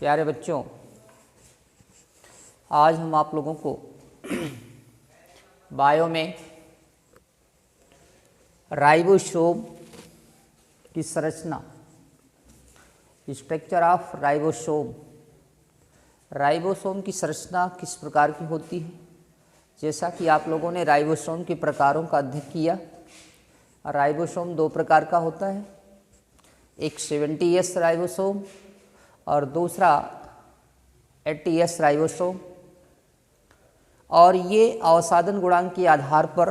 प्यारे बच्चों, आज हम आप लोगों को बायो में राइबोसोम की संरचना, स्ट्रक्चर ऑफ राइबोसोम, राइबोसोम की संरचना किस प्रकार की होती है। जैसा कि आप लोगों ने राइबोसोम के प्रकारों का अध्ययन किया, राइबोसोम दो प्रकार का होता है, एक 70S राइबोसोम और दूसरा 80S राइबोसोम, और ये अवसादन गुणांक के आधार पर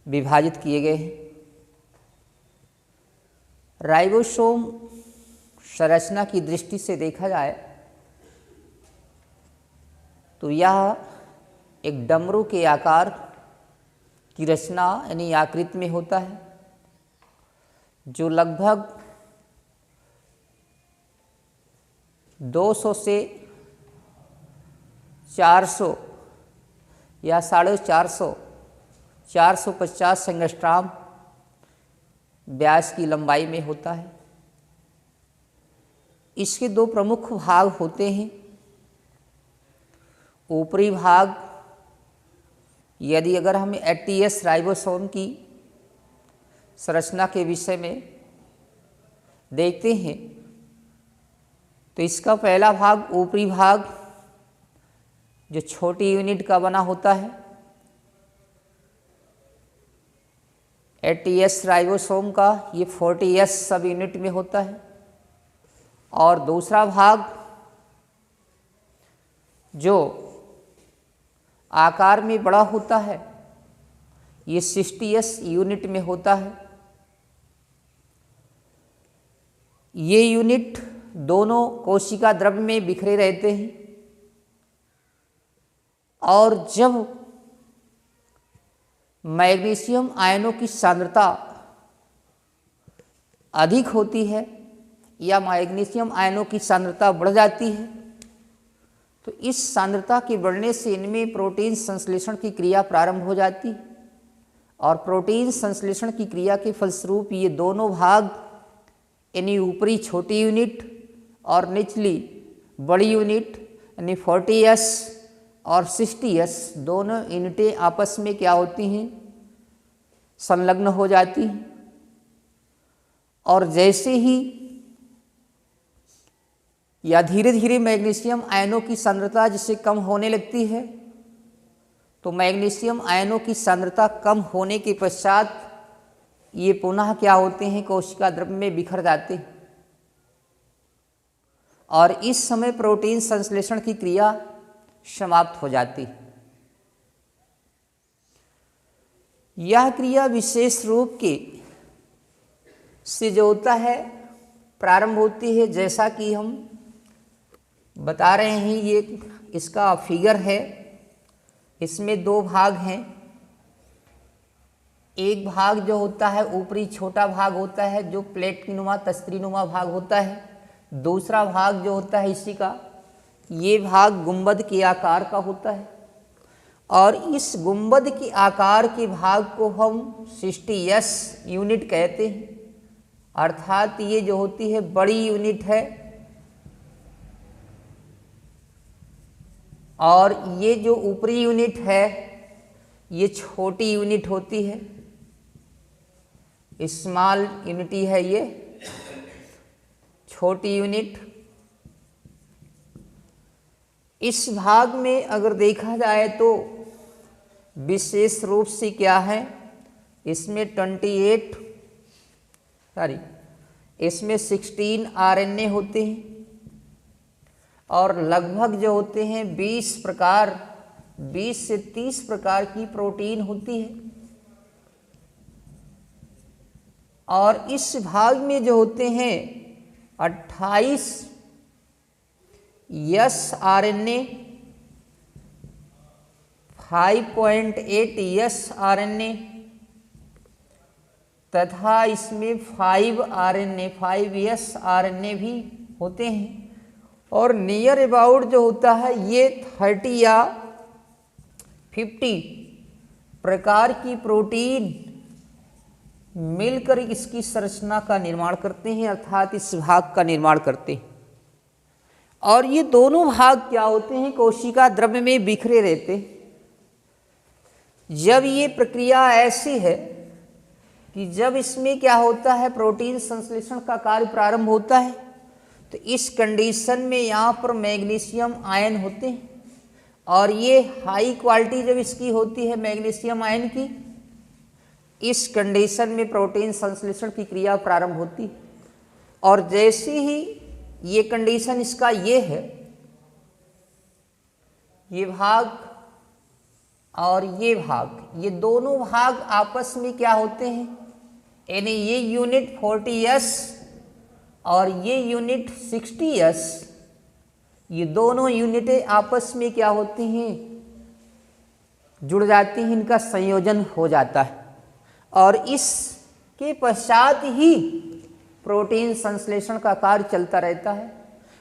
विभाजित किए गए हैं। राइबोसोम संरचना की दृष्टि से देखा जाए तो यह एक डमरू के आकार की रचना यानी आकृति में होता है, जो लगभग 200 से 400 या 450 450 एंगस्ट्रॉम व्यास की लंबाई में होता है। इसके दो प्रमुख भाग होते हैं। ऊपरी भाग, यदि अगर हम 80S राइबोसोम की संरचना के विषय में देखते हैं तो इसका पहला भाग, ऊपरी भाग, जो छोटी यूनिट का बना होता है, 80S राइबोसोम का ये 40S सब यूनिट में होता है, और दूसरा भाग जो आकार में बड़ा होता है, ये 60S यूनिट में होता है। ये यूनिट दोनों कोशिका द्रव्य में बिखरे रहते हैं, और जब मैग्नीशियम आयनों की सांद्रता अधिक होती है या मैग्नीशियम आयनों की सांद्रता बढ़ जाती है, तो इस सांद्रता के बढ़ने से इनमें प्रोटीन संश्लेषण की क्रिया प्रारंभ हो जाती है, और प्रोटीन संश्लेषण की क्रिया के फलस्वरूप ये दोनों भाग यानी ऊपरी छोटी यूनिट और निचली बड़ी यूनिट यानी 40S और 60S दोनों यूनिटें आपस में क्या होती हैं, संलग्न हो जाती हैं। और जैसे ही या धीरे धीरे मैग्नीशियम आयनों की सांद्रता जिससे कम होने लगती है, तो मैग्नीशियम आयनों की सांद्रता कम होने के पश्चात ये पुनः क्या होते हैं, कोशिका द्रव्य में बिखर जाते हैं, और इस समय प्रोटीन संश्लेषण की क्रिया समाप्त हो जाती है। यह क्रिया विशेष रूप के से जो होता है प्रारंभ होती है, जैसा कि हम बता रहे हैं, ये इसका फिगर है। इसमें दो भाग हैं। एक भाग जो होता है ऊपरी छोटा भाग होता है, जो प्लेट की नुमा तस्तरी नुमा भाग होता है। दूसरा भाग जो होता है इसी का, ये भाग गुंबद के आकार का होता है, और इस गुंबद के आकार के भाग को हम 60S यूनिट कहते हैं, अर्थात ये जो होती है बड़ी यूनिट है, और ये जो ऊपरी यूनिट है ये छोटी यूनिट होती है, स्मॉल यूनिटी है ये छोटी यूनिट। इस भाग में अगर देखा जाए तो विशेष रूप से क्या है, इसमें 16 RNA होते हैं, और लगभग जो होते हैं 20 से 30 प्रकार की प्रोटीन होती है। और इस भाग में जो होते हैं 28 sRNA, 5.8 sRNA तथा इसमें 5 sRNA भी होते हैं, और नियर अबाउट जो होता है ये 30 या 50 प्रकार की प्रोटीन मिलकर इसकी संरचना का निर्माण करते हैं, अर्थात इस भाग का निर्माण करते हैं। और ये दोनों भाग क्या होते हैं, कोशिका द्रव्य में बिखरे रहते हैं। जब ये प्रक्रिया ऐसी है कि जब इसमें क्या होता है, प्रोटीन संश्लेषण का कार्य प्रारंभ होता है, तो इस कंडीशन में यहाँ पर मैग्नीशियम आयन होते हैं और ये हाई क्वालिटी जब इसकी होती है मैग्नीशियम आयन की, इस कंडीशन में प्रोटीन संश्लेषण की क्रिया प्रारंभ होती है। और जैसे ही ये कंडीशन इसका ये है, ये भाग और ये भाग, ये दोनों भाग आपस में क्या होते हैं, यानी ये यूनिट 40S और ये यूनिट 60S, ये दोनों यूनिटें आपस में क्या होती हैं, जुड़ जाती हैं, इनका संयोजन हो जाता है और इसके पश्चात ही प्रोटीन संश्लेषण का कार्य चलता रहता है।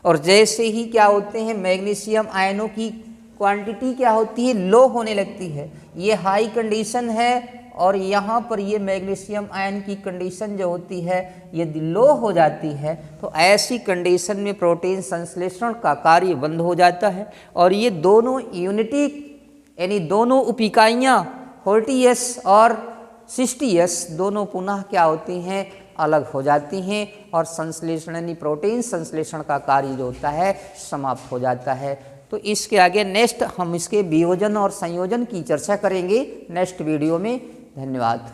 और जैसे ही क्या होते हैं, मैग्नीशियम आयनों की क्वांटिटी क्या होती है, लो होने लगती है। ये हाई कंडीशन है और यहाँ पर ये मैग्नीशियम आयन की कंडीशन जो होती है यदि लो हो जाती है, तो ऐसी कंडीशन में प्रोटीन संश्लेषण का कार्य बंद हो जाता है और ये दोनों यूनिटी यानी दोनों उपिकाइयाँ 40S और 60S दोनों पुनः क्या होती हैं, अलग हो जाती हैं और संश्लेषण यानी प्रोटीन संश्लेषण का कार्य जो होता है समाप्त हो जाता है। तो इसके आगे नेक्स्ट हम इसके वियोजन और संयोजन की चर्चा करेंगे नेक्स्ट वीडियो में। धन्यवाद।